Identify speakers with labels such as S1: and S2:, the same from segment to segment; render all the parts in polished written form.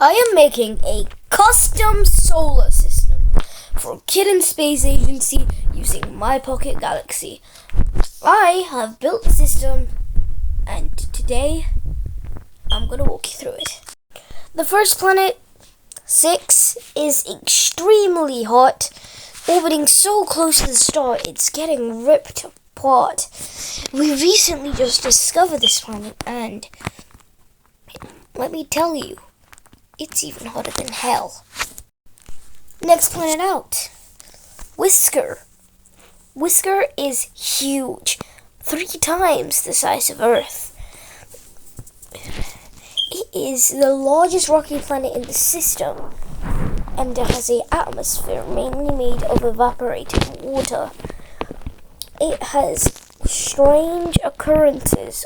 S1: I am making a custom solar system for Kitten Space Agency using my Pocket Galaxy. I have built the system and today I'm going to walk you through it. The first planet, 6, is extremely hot, orbiting so close to the star it's getting ripped apart. We recently just discovered this planet and let me tell you, it's even hotter than hell. Next planet out, Whisker. Whisker is huge, 3 times the size of Earth. It is the largest rocky planet in the system, and it has an atmosphere mainly made of evaporated water. It has strange occurrences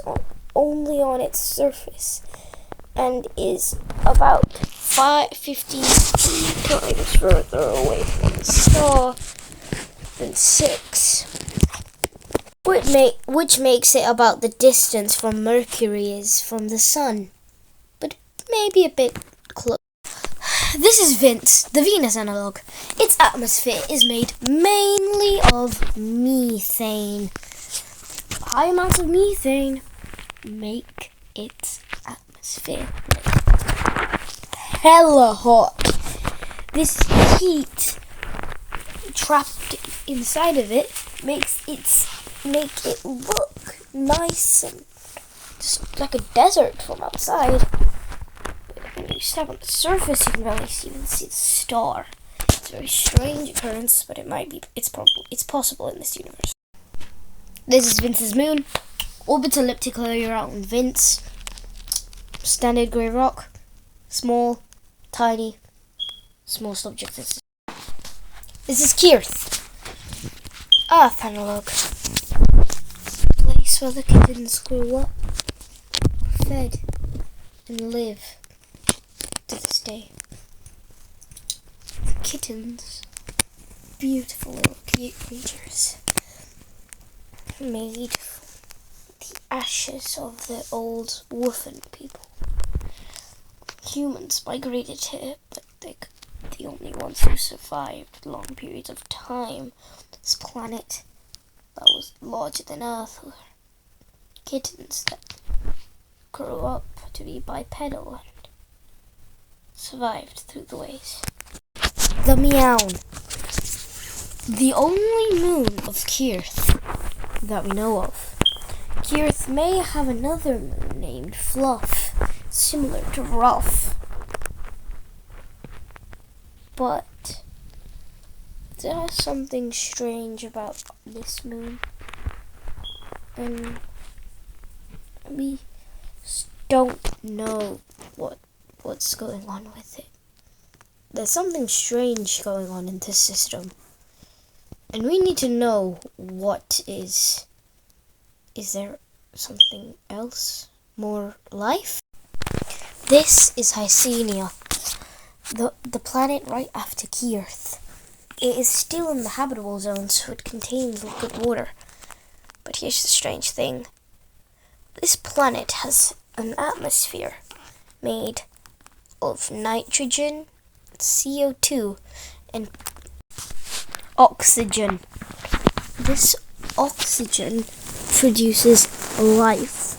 S1: only on its surface, and is about 15 times further away from the star than 6, which makes it about the distance from Mercury is from the Sun, but maybe a bit close. This is Vince, the Venus analog. Its atmosphere is made mainly of methane. High amounts of methane make its atmosphere hella hot. This heat trapped inside of it make it look nice and just like a desert from outside. When you step on the surface, you can barely even see the star. It's a very strange occurrence, but it's possible in this universe. This is Vince's moon. Orbits elliptically around Vince. Standard grey rock. Small, tiny, smallest object. This is Kitten, Earth analog. Place where the kittens grew up, fed, and live to this day. The kittens, beautiful little cute creatures, made from the ashes of the old woofing people. Humans migrated here, but they're the only ones who survived long periods of time on this planet that was larger than Earth. Were kittens that grew up to be bipedal and survived through the ways. The Meown. The only moon of Kitten that we know of. Kitten may have another moon named Fluff, similar to Ruff, but there's something strange about this moon, and we don't know what's going on with it. There's something strange going on in this system, and we need to know what is. Is there something else? More life? This is Hysenia, the planet right after Kitten. It is still in the habitable zone, so it contains liquid water. But here's the strange thing. This planet has an atmosphere made of nitrogen, CO2, and oxygen. This oxygen produces life,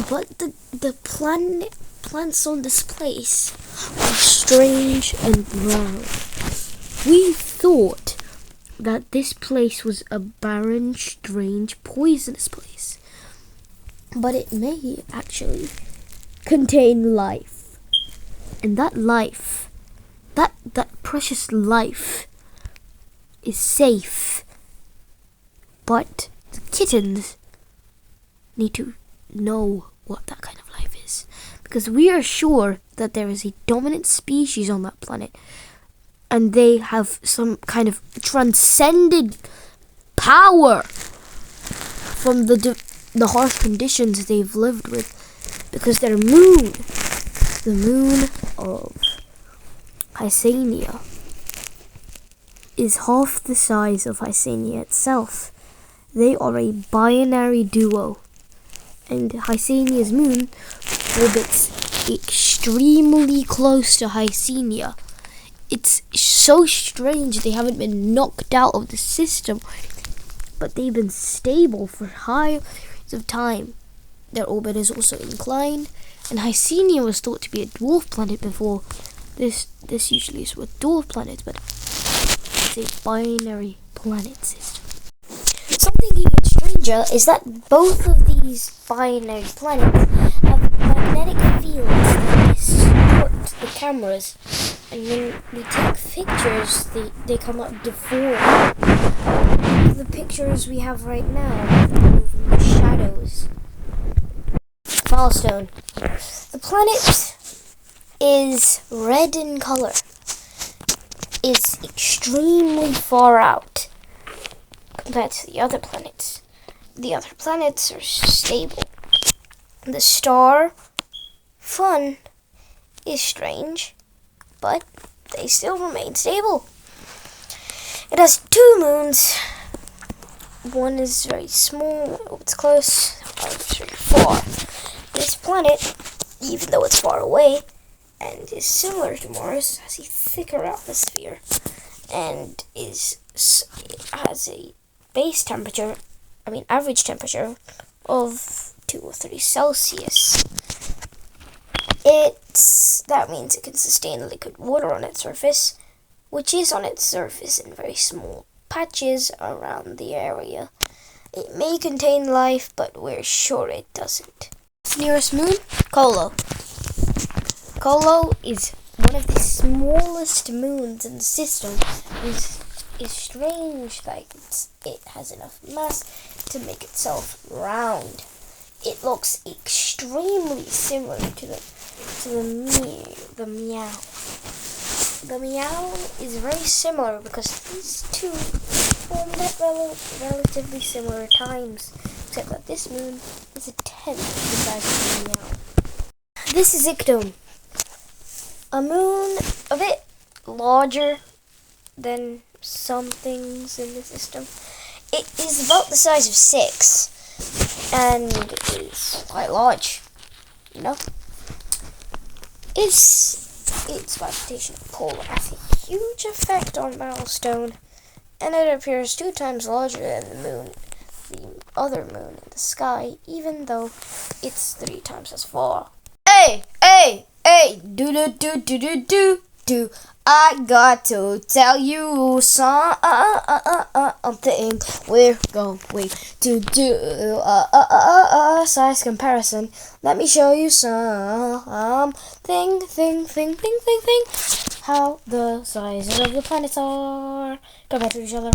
S1: but the plants on this place are strange and brown. We thought that this place was a barren, strange, poisonous place, but it may actually contain life, and that life, that precious life, is safe. But the kittens need to know what that kind of life is, because we are sure that there is a dominant species on that planet, and they have some kind of transcended power from the harsh conditions they've lived with, because their moon, the moon of Hysenia, is half the size of Hysenia itself. They are a binary duo, and Hysenia's moon orbits extremely close to Hycenia. It's so strange they haven't been knocked out of the system, but they've been stable for high periods of time. Their orbit is also inclined, and Hycenia was thought to be a dwarf planet before. This usually is with dwarf planets, but it's a binary planet system. Something even stranger is that both of these binary planets have magnetic fields that distort the cameras, and when we take pictures, they come out deformed. The pictures we have right now moving the shadows. Milestone. The planet is red in color. It's extremely far out compared to the other planets. The other planets are stable. The star, Fun, is strange, but they still remain stable. It has 2 moons. One is very small, it's close, the other is very far. This planet, even though it's far away and is similar to Mars, has a thicker atmosphere and has a average temperature of 2 or 3 Celsius. That means it can sustain liquid water on its surface, which is on its surface in very small patches around the area. It may contain life, but we're sure it doesn't. Its nearest moon, Colo. Colo is one of the smallest moons in the system. It's strange, it has enough mass to make itself round. It looks extremely similar to the Meow. The Meow is very similar because these two formed at relatively similar times, except that this moon is a tenth the size of the Meow. This is Kitten, a moon a bit larger than some things in the system. It is about the size of 6 and is quite large, you know. Its gravitational pull has a huge effect on Milestone, and it appears 2 times larger than the other moon in the sky, even though it's 3 times as far. Hey, do. I got to tell you something. We're going to do a size comparison. Let me show you something. How the sizes of the planets are compared to each other.